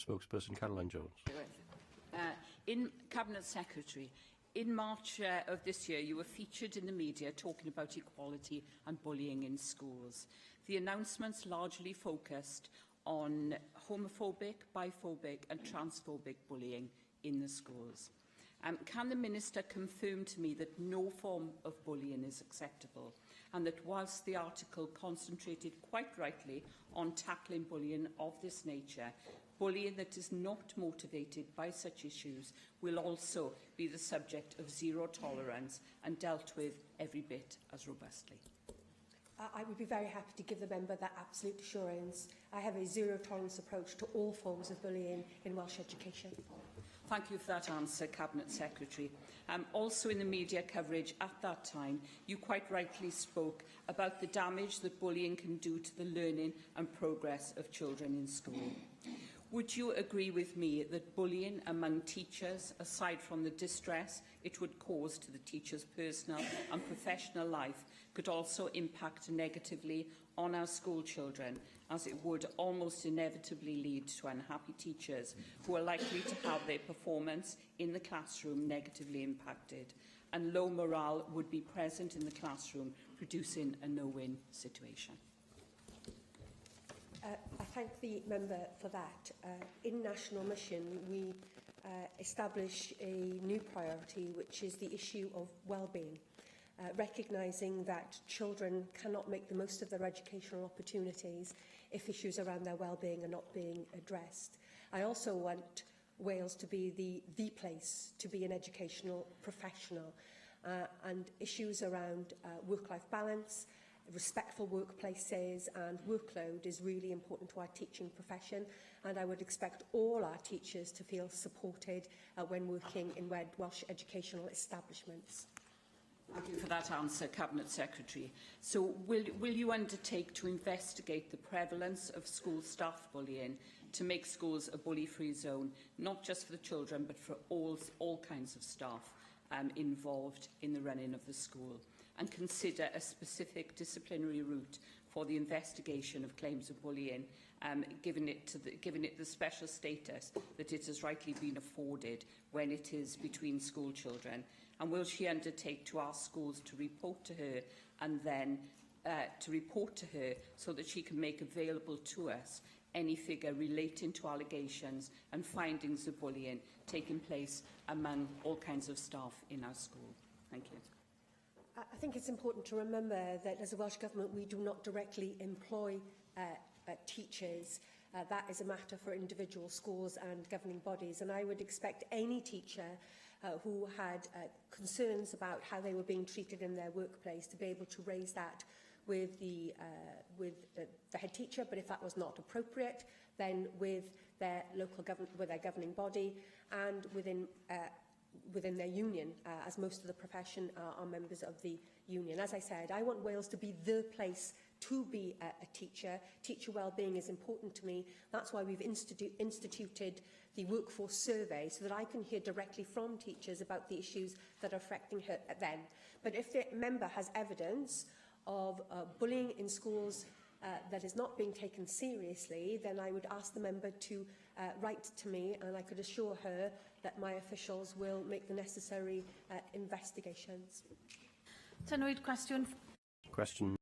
Spokesperson Caroline Jones. In Cabinet Secretary, in March of this year, you were featured in the media talking about equality and bullying in schools. The announcements largely focused on homophobic, biphobic and transphobic bullying in the schools. Can the Minister confirm to me that no form of bullying is acceptable, and that whilst the article concentrated quite rightly on tackling bullying of this nature, bullying that is not motivated by such issues will also be the subject of zero tolerance and dealt with every bit as robustly? I would be very happy to give the member that absolute assurance. I have a zero-tolerance approach to all forms of bullying in Welsh education. Thank you for that answer, Cabinet Secretary. Also in the media coverage at that time, you quite rightly spoke about the damage that bullying can do to the learning and progress of children in school. Would you agree with me that bullying among teachers, aside from the distress it would cause to the teacher's personal and professional life, could also impact negatively on our school children, as it would almost inevitably lead to unhappy teachers who are likely to have their performance in the classroom negatively impacted, and low morale would be present in the classroom, producing a no-win situation? I thank the member for that. In National Mission, we establish a new priority, which is the issue of wellbeing, recognising that children cannot make the most of their educational opportunities if issues around their wellbeing are not being addressed. I also want Wales to be the place to be an educational professional, and issues around work-life balance, respectful workplaces and workload is really important to our teaching profession, and I would expect all our teachers to feel supported when working in Welsh educational establishments. Thank you for that answer, Cabinet Secretary. So will you undertake to investigate the prevalence of school staff bullying to make schools a bully-free zone, not just for the children but for all kinds of staff involved in the running of the school, and consider a specific disciplinary route for the investigation of claims of bullying, given it the special status that it has rightly been afforded when it is between school children? And will she undertake to ask schools to report to her, and then to report to her so that she can make available to us any figure relating to allegations and findings of bullying taking place among all kinds of staff in our school? Thank you. I think it's important to remember that as a Welsh Government we do not directly employ teachers. That is a matter for individual schools and governing bodies, and I would expect any teacher who had concerns about how they were being treated in their workplace to be able to raise that with the head teacher, but if that was not appropriate, then with their governing body and within their union, as most of the profession are members of the union. As I said, I want Wales to be the place to be a teacher. Teacher wellbeing is important to me. That's why we've instituted the workforce survey, so that I can hear directly from teachers about the issues that are affecting them. But if the member has evidence of bullying in schools that is not being taken seriously, then I would ask the member to write to me, and I could assure her that my officials will make the necessary investigations. Tynwyd, cwestiwn. Question